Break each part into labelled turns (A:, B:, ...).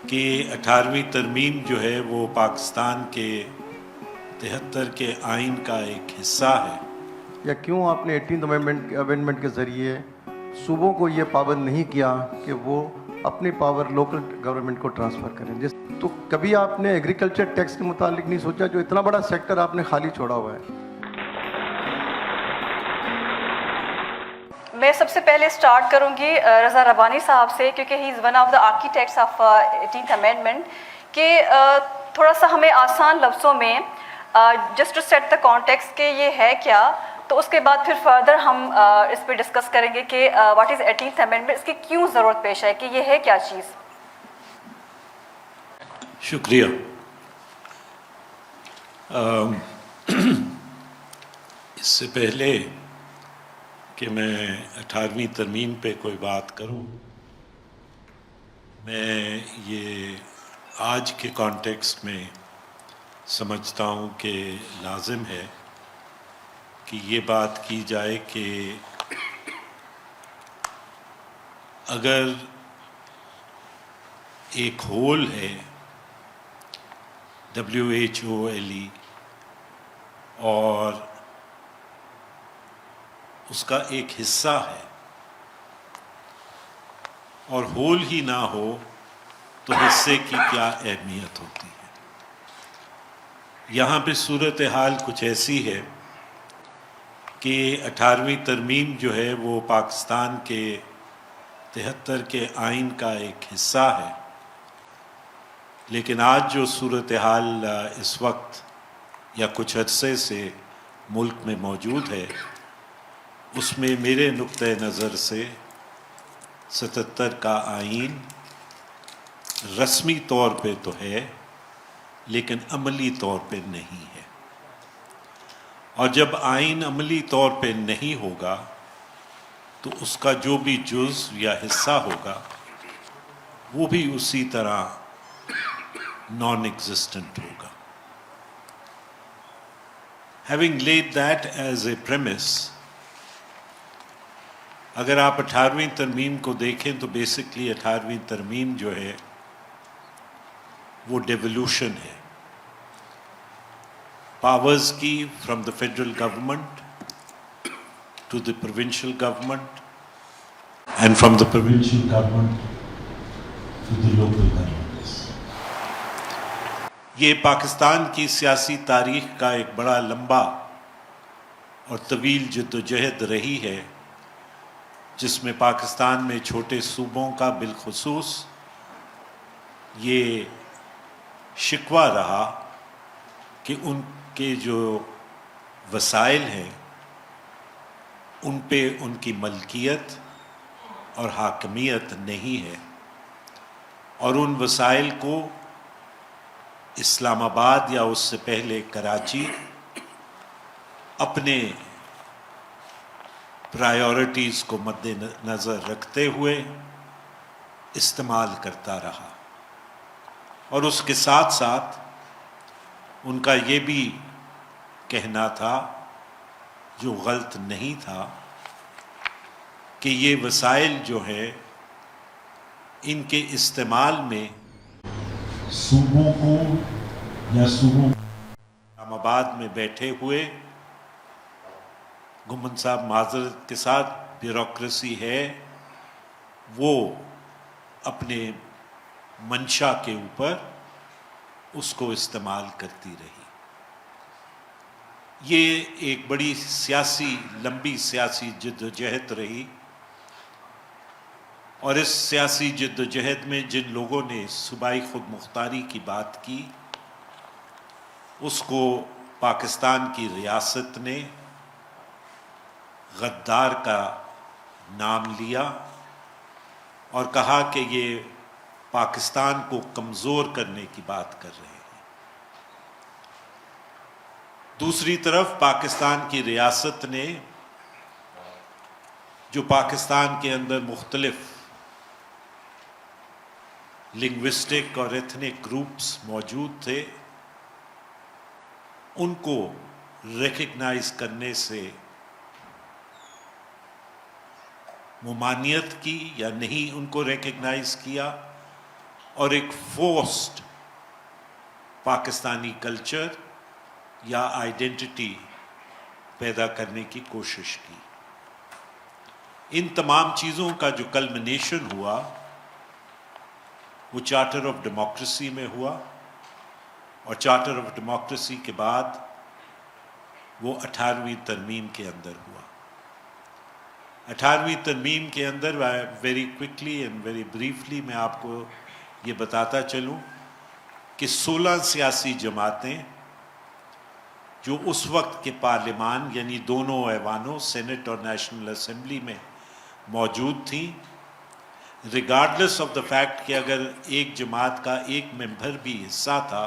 A: کہ 18ویں ترمیم جو ہے وہ پاکستان کے 73 کے آئین کا ایک حصہ ہے.
B: یا کیوں آپ نے 18th امینڈمنٹ کے ذریعے صوبوں کو یہ پابند نہیں کیا کہ وہ اپنی پاور لوکل گورنمنٹ کو ٹرانسفر کریں؟ تو کبھی آپ نے ایگریکلچر ٹیکس کے متعلق نہیں سوچا، جو اتنا بڑا سیکٹر آپ نے خالی چھوڑا ہوا ہے؟
C: میں سب سے پہلے سٹارٹ کروں گی رضا ربانی صاحب سے، کیونکہ he is one of the architects of 18th amendment, کہ تھوڑا سا ہمیں آسان لفظوں میں just to set the context کہ یہ ہے کیا، تو اس کے بعد پھر فردر ہم اس پہ ڈسکس کریں گے کہ واٹ از 18th امینڈمنٹ، اس کی کیوں ضرورت پیش ہے، کہ یہ ہے کیا چیز.
A: شکریہ. اس سے پہلے کہ میں 18ویں ترمیم پہ کوئی بات کروں، میں یہ آج کے کانٹیکسٹ میں سمجھتا ہوں کہ لازم ہے کہ یہ بات کی جائے کہ اگر ایک ہول ہے WHOLE اور اس کا ایک حصہ ہے اور ہول ہی نہ ہو تو حصے کی کیا اہمیت ہوتی ہے. یہاں پہ صورتحال کچھ ایسی ہے کہ 18ویں ترمیم جو ہے وہ پاکستان کے 73 کے آئین کا ایک حصہ ہے، لیکن آج جو صورتحال اس وقت یا کچھ عرصے سے ملک میں موجود ہے، اس میں میرے نقطۂ نظر سے 77 کا آئین رسمی طور پہ تو ہے لیکن عملی طور پہ نہیں ہے، اور جب آئین عملی طور پہ نہیں ہوگا تو اس کا جو بھی جز یا حصہ ہوگا وہ بھی اسی طرح نان ایگزسٹنٹ ہوگا. Having laid that as a premise، اگر آپ 18ویں ترمیم کو دیکھیں تو بیسکلی 18ویں ترمیم جو ہے وہ ڈیولوشن ہے پاورز کی، from the federal government to the provincial government and from the provincial government to the local governments. یہ پاکستان کی سیاسی تاریخ کا ایک بڑا لمبا اور طویل جدوجہد رہی ہے، جس میں پاکستان میں چھوٹے صوبوں کا بالخصوص یہ شکوہ رہا کہ ان کے جو وسائل ہیں ان پہ ان کی ملکیت اور حاکمیت نہیں ہے، اور ان وسائل کو اسلام آباد یا اس سے پہلے کراچی اپنے پرائیورٹیز کو مد نظر رکھتے ہوئے استعمال کرتا رہا. اور اس کے ساتھ ساتھ ان کا یہ بھی کہنا تھا، جو غلط نہیں تھا، کہ یہ وسائل جو ہے ان کے استعمال میں صوبوں کو یا صوبوں اسلام آباد میں بیٹھے ہوئے گمن صاحب معذرت کے ساتھ بیوروکریسی ہے، وہ اپنے منشا کے اوپر اس کو استعمال کرتی رہی. یہ ایک بڑی لمبی سیاسی جدوجہد رہی، اور اس سیاسی جدوجہد میں جن لوگوں نے صوبائی خود مختاری کی بات کی، اس کو پاکستان کی ریاست نے غدار کا نام لیا اور کہا کہ یہ پاکستان کو کمزور کرنے کی بات کر رہے ہیں. دوسری طرف پاکستان کی ریاست نے، جو پاکستان کے اندر مختلف لنگوسٹک اور ایتھنک گروپس موجود تھے، ان کو ریکگنائز کرنے سے ممانعت کی یا نہیں ان کو ریکگنائز کیا، اور ایک فورسڈ پاکستانی کلچر یا آئیڈینٹی پیدا کرنے کی کوشش کی. ان تمام چیزوں کا جو کلمنیشن ہوا وہ چارٹر آف ڈیموکریسی میں ہوا, اور چارٹر آف ڈیموکریسی کے بعد وہ 18ویں ترمیم کے اندر ہوا. 18ویں ترمیم کے اندر very quickly and very briefly میں آپ کو یہ بتاتا چلوں کہ 16 سیاسی جماعتیں جو اس وقت کے پارلیمان یعنی دونوں ایوانوں سینٹ اور نیشنل اسمبلی میں موجود تھیں, ریگارڈلیس آف دا فیکٹ کہ اگر ایک جماعت کا ایک ممبر بھی حصہ تھا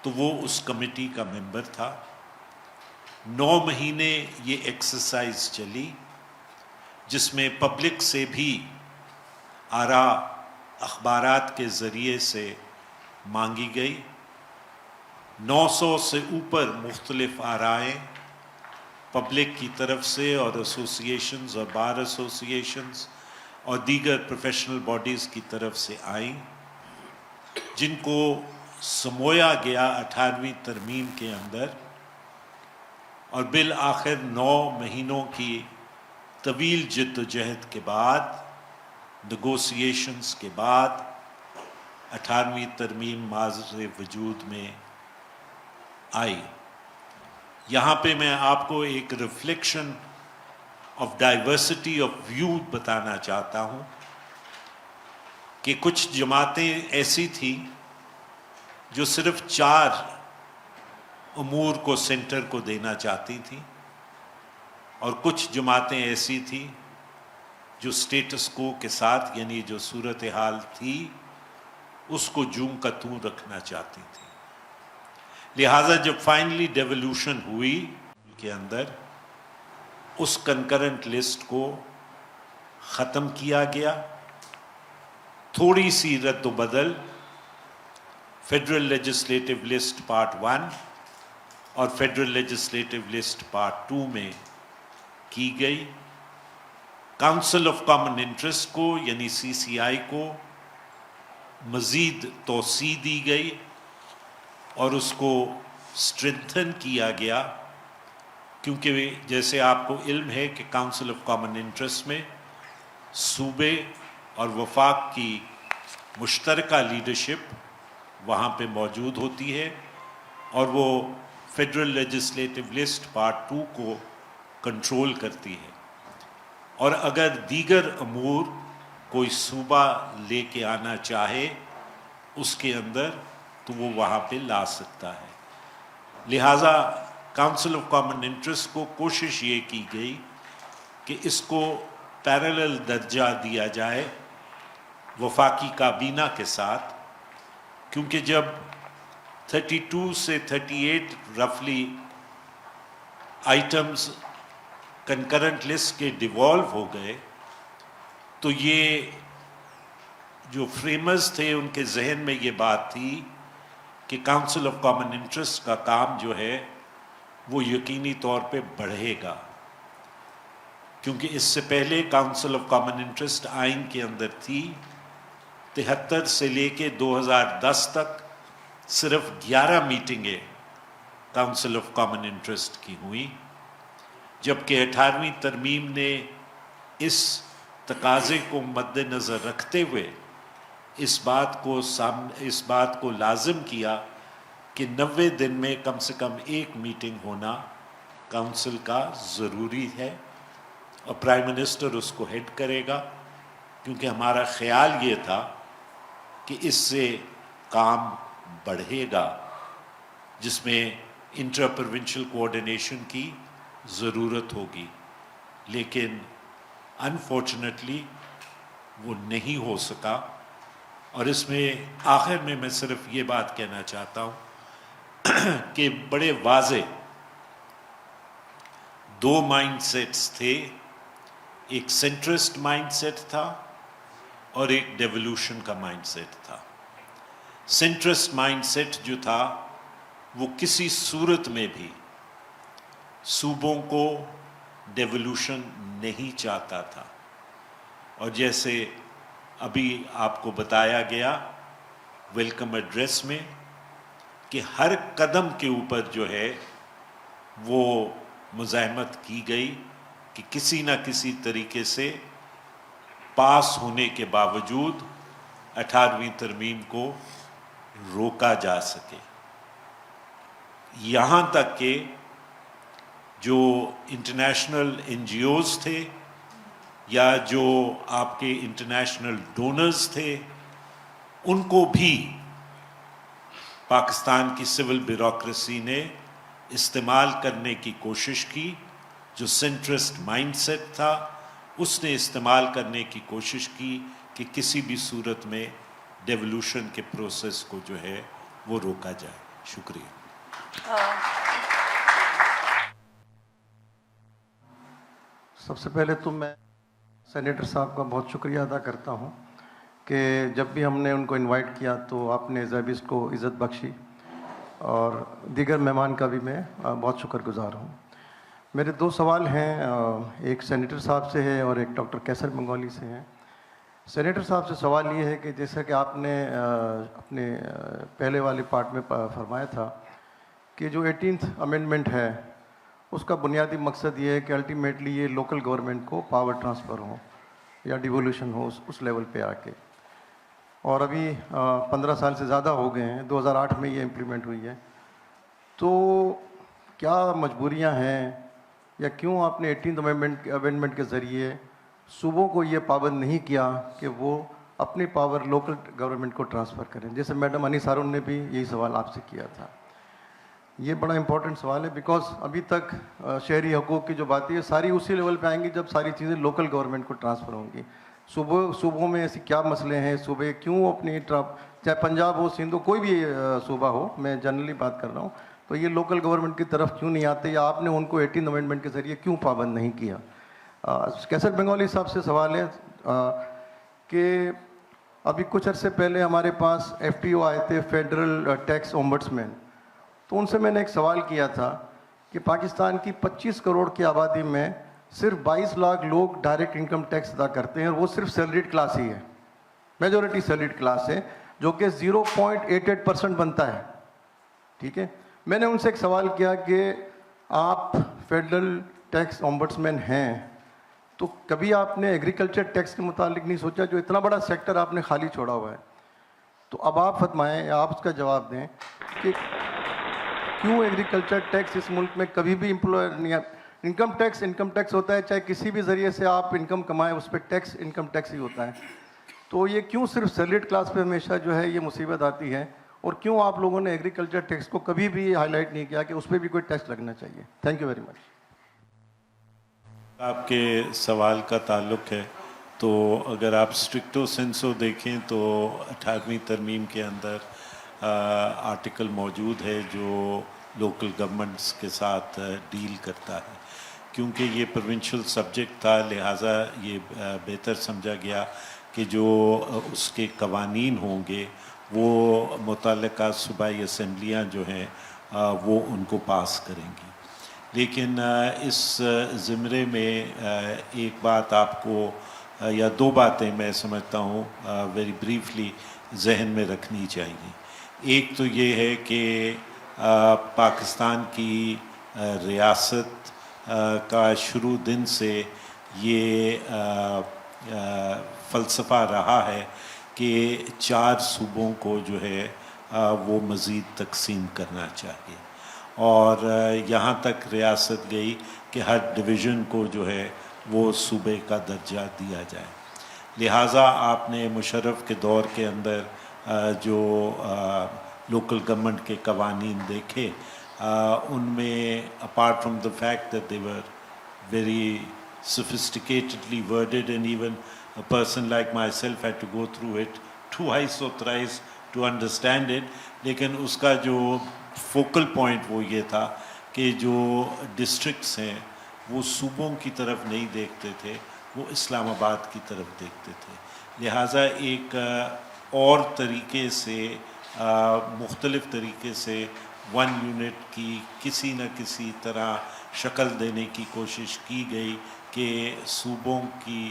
A: تو وہ اس کمیٹی کا ممبر تھا. 9 مہینے یہ ایکسرسائز چلی جس میں پبلک سے بھی آراء اخبارات کے ذریعے سے مانگی گئی. 900 سے اوپر مختلف آرائیں پبلک کی طرف سے اور ایسوسیشنز اور بار ایسوسیشنز اور دیگر پروفیشنل باڈیز کی طرف سے آئیں, جن کو سمویا گیا 18ویں ترمیم کے اندر, اور بالآخر 9 مہینوں کی طویل جد و جہد کے بعد, نیگوسیشنز کے بعد 18ویں ترمیم معاذ وجود میں آئی. یہاں پہ میں آپ کو ایک reflection of diversity of view بتانا چاہتا ہوں کہ کچھ جماعتیں ایسی تھیں جو صرف 4 امور کو سینٹر کو دینا چاہتی تھیں, اور کچھ جماعتیں ایسی تھیں جو سٹیٹس کو کے ساتھ یعنی جو صورتحال تھی اس کو جوں کا توں رکھنا چاہتی تھیں. لہٰذا جب فائنلی ڈیولوشن ہوئی کے اندر اس کنکرنٹ لسٹ کو ختم کیا گیا. تھوڑی سی رد و بدل فیڈرل لیجسلیٹو لسٹ پارٹ 1 اور فیڈرل لیجسلیٹو لسٹ پارٹ 2 میں کی گئی. کاؤنسل آف کامن انٹرسٹ کو یعنی CCI کو مزید توسیع دی گئی اور اس کو اسٹرینتھن کیا گیا, کیونکہ جیسے آپ کو علم ہے کہ کاؤنسل آف کامن انٹرسٹ میں صوبے اور وفاق کی مشترکہ لیڈرشپ وہاں پہ موجود ہوتی ہے, اور وہ فیڈرل لیجسلیٹو لسٹ پارٹ 2 کو کنٹرول کرتی ہے. اور اگر دیگر امور کوئی صوبہ لے کے آنا چاہے اس کے اندر تو وہ وہاں پہ لا سکتا ہے. لہٰذا کاؤنسل آف کامن انٹرسٹ کو کوشش یہ کی گئی کہ اس کو پیرالل درجہ دیا جائے وفاقی کابینہ کے ساتھ, کیونکہ جب 32 سے 38 رفلی آئٹمز کنکرنٹ لسٹ کے ڈیوالو ہو گئے تو یہ جو فریمرز تھے ان کے ذہن میں یہ بات تھی کہ کاؤنسل آف کامن انٹرسٹ کا کام جو ہے وہ یقینی طور پہ بڑھے گا, کیونکہ اس سے پہلے کاؤنسل آف کامن انٹرسٹ آئین کے اندر تھی. 73 سے لے کے 2010 تک صرف 11 میٹنگیں کاؤنسل آف کامن انٹرسٹ کی ہوئیں, جبکہ 18ویں ترمیم نے اس تقاضے کو مد نظر رکھتے ہوئے اس بات کو لازم کیا کہ 90 دن میں کم سے کم ایک میٹنگ ہونا کاؤنسل کا ضروری ہے, اور پرائم منسٹر اس کو ہیڈ کرے گا, کیونکہ ہمارا خیال یہ تھا کہ اس سے کام بڑھے گا جس میں انٹر پروونشل کوآرڈینیشن کی ضرورت ہوگی. لیکن انفارچونیٹلی وہ نہیں ہو سکا, اور اس میں آخر میں صرف یہ بات کہنا چاہتا ہوں کہ بڑے واضح 2 مائنڈ سیٹس تھے, ایک سینٹرسٹ مائنڈ سیٹ تھا اور ایک ڈیولوشن کا مائنڈ سیٹ تھا. سینٹرسٹ مائنڈ سیٹ جو تھا وہ کسی صورت میں بھی صوبوں کو ڈیولوشن نہیں چاہتا تھا, اور جیسے ابھی آپ کو بتایا گیا ویلکم ایڈریس میں کہ ہر قدم کے اوپر جو ہے وہ مزاحمت کی گئی کہ کسی نہ کسی طریقے سے پاس ہونے کے باوجود 18ویں ترمیم کو روکا جا سکے، یہاں تک کہ جو انٹرنیشنل این جی اوز تھے یا جو آپ کے انٹرنیشنل ڈونرز تھے ان کو بھی پاکستان کی سول بیوروکریسی نے استعمال کرنے کی کوشش کی، جو سینٹرسٹ مائنڈ سیٹ تھا اس نے استعمال کرنے کی کوشش کی کہ کسی بھی صورت میں ڈیولوشن کے پروسیس کو جو ہے وہ روکا جائے۔ شکریہ۔
B: سب سے پہلے تو میں سینیٹر صاحب کا بہت شکریہ ادا کرتا ہوں کہ جب بھی ہم نے ان کو انوائٹ کیا تو آپ نے زیبس کو عزت بخشی، اور دیگر مہمان کا بھی میں بہت شکر گزار ہوں۔ میرے دو سوال ہیں، ایک سینیٹر صاحب سے ہے اور ایک ڈاکٹر کیسر بنگالی سے ہیں۔ سینیٹر صاحب سے سوال یہ ہے کہ جیسا کہ آپ نے اپنے پہلے والے پارٹ میں فرمایا تھا کہ جو 18th امینڈمنٹ ہے اس کا بنیادی مقصد یہ ہے کہ الٹیمیٹلی یہ لوکل گورنمنٹ کو پاور ٹرانسفر ہو یا ڈیوولوشن ہو اس لیول پہ آ کے، اور ابھی 15 سال سے زیادہ ہو گئے ہیں، 2008 میں یہ امپلیمنٹ ہوئی ہے، تو کیا مجبوریاں ہیں یا کیوں آپ نے 18th امینڈمنٹ کے ذریعے صوبوں کو یہ پابند نہیں کیا کہ وہ اپنی پاور لوکل گورنمنٹ کو ٹرانسفر کریں؟ جیسے میڈم انیس ہارون نے بھی یہی سوال آپ سے کیا تھا۔ یہ بڑا امپورٹنٹ سوال ہے بیکاز ابھی تک شہری حقوق کی جو باتیں ہیں ساری اسی لیول پہ آئیں گی جب ساری چیزیں لوکل گورنمنٹ کو ٹرانسفر ہوں گی۔ صوبوں میں ایسی کیا مسئلے ہیں، صوبے کیوں اپنی چاہے پنجاب ہو، سندھ ہو، کوئی بھی صوبہ ہو، میں جنرلی بات کر رہا ہوں، تو یہ لوکل گورنمنٹ کی طرف کیوں نہیں آتے، یا آپ نے ان کو 18 امینڈمنٹ کے ذریعے کیوں پابند نہیں کیا؟ کیسر بنگالی صاحب سے سوال ہے کہ ابھی کچھ عرصے پہلے ہمارے پاس ایف ٹی او آئے تھے، فیڈرل ٹیکس اومبڈسمین، تو ان سے میں نے ایک سوال کیا تھا کہ پاکستان کی 25 کروڑ کی آبادی میں صرف 22 لاکھ لوگ ڈائریکٹ انکم ٹیکس ادا کرتے ہیں، اور وہ صرف سیلریڈ کلاس ہی ہے، میجورٹی سیلریڈ کلاس ہے، جو کہ 0.88% بنتا ہے، ٹھیک ہے۔ میں نے ان سے ایک سوال کیا کہ آپ فیڈرل ٹیکس اومبڈسمین ہیں تو کبھی آپ نے ایگریکلچر ٹیکس کے متعلق نہیں سوچا، جو اتنا بڑا سیکٹر آپ نے خالی چھوڑا ہوا ہے؟ تو اب آپ فرمائیں، آپ اس کا جواب دیں کہ کیوں ایگریکلچر ٹیکس اس ملک میں کبھی بھی انکم ٹیکس ہوتا ہے، چاہے کسی بھی ذریعے سے آپ انکم کمائیں اس پہ ٹیکس انکم ٹیکس ہی ہوتا ہے، تو یہ کیوں صرف سیلریڈ کلاس پہ ہمیشہ جو ہے یہ مصیبت آتی ہے، اور کیوں آپ لوگوں نے ایگریکلچر ٹیکس کو کبھی بھی ہائی لائٹ نہیں کیا کہ اس پہ بھی کوئی ٹیکس لگنا چاہیے؟ Thank you very much.
A: آپ کے سوال کا تعلق ہے تو اگر آپ اسٹرکٹو سینسو دیکھیں تو 18ویں ترمیم کے اندر آرٹیکل موجود ہے جو لوکل گورنمنٹس کے ساتھ ڈیل کرتا ہے، کیونکہ یہ پروونشل سبجیکٹ تھا لہٰذا یہ بہتر سمجھا گیا کہ جو اس کے قوانین ہوں گے وہ متعلقہ صوبائی اسمبلیاں جو ہیں وہ ان کو پاس کریں گی۔ لیکن اس زمرے میں ایک بات آپ کو یا دو باتیں میں سمجھتا ہوں ویری بریفلی ذہن میں رکھنی چاہیے۔ ایک تو یہ ہے کہ پاکستان کی ریاست کا شروع دن سے یہ فلسفہ رہا ہے کہ 4 صوبوں کو جو ہے وہ مزید تقسیم کرنا چاہیے، اور یہاں تک ریاست گئی کہ ہر ڈویژن کو جو ہے وہ صوبے کا درجہ دیا جائے۔ لہٰذا آپ نے مشرف کے دور کے اندر جو لوکل گورنمنٹ کے قوانین دیکھے ان میں apart from the fact that they were very sophisticatedly worded and even a person like myself had to go through it twice or thrice to understand it، لیکن اس کا جو فوکل پوائنٹ وہ یہ تھا کہ جو ڈسٹرکٹس ہیں وہ صوبوں کی طرف نہیں دیکھتے تھے، وہ اسلام آباد کی طرف دیکھتے تھے، لہٰذا ایک اور طریقے سے مختلف طریقے سے 1 یونٹ کی کسی نہ کسی طرح شکل دینے کی کوشش کی گئی کہ صوبوں کی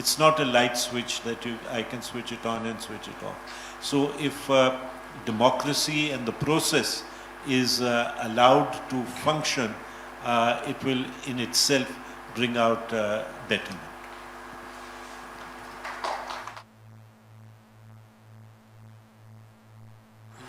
A: It's not a light switch that I can switch it on and switch it off. So if democracy and the process is allowed to function, it will in itself bring out betterment.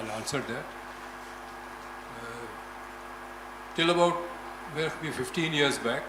D: I'll answer that. Till about 15 years back,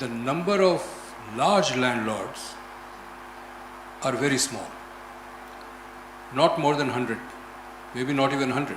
D: the number of large landlords are very small, not more than 100, maybe not even 100.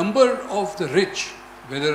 D: number of the rich, whether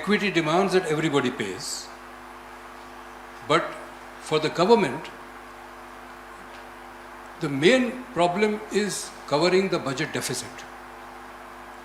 D: Equity demands that everybody pays, but for the government, the main problem is covering the budget deficit.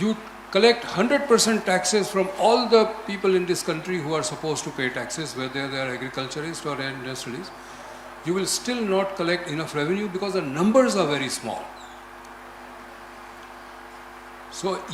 D: You collect 100% taxes from all the people in this country who are supposed to pay taxes, whether they are agriculturists or industrialists, you will still not collect enough revenue because the numbers are very small. So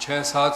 D: 6-7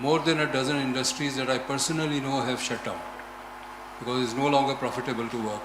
D: more than a dozen industries that I personally know have shut down because it's no longer profitable to work.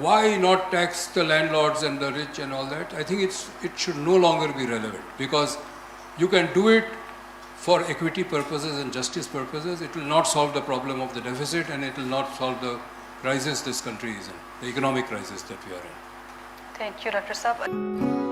D: why not tax the landlords and the rich and all that, I think it should no longer be relevant, because you can do it for equity purposes and justice purposes. It will not solve the problem of the deficit, and it will not solve the crisis this country is in, the economic crisis that we are in.
C: Thank you, Dr. Saab.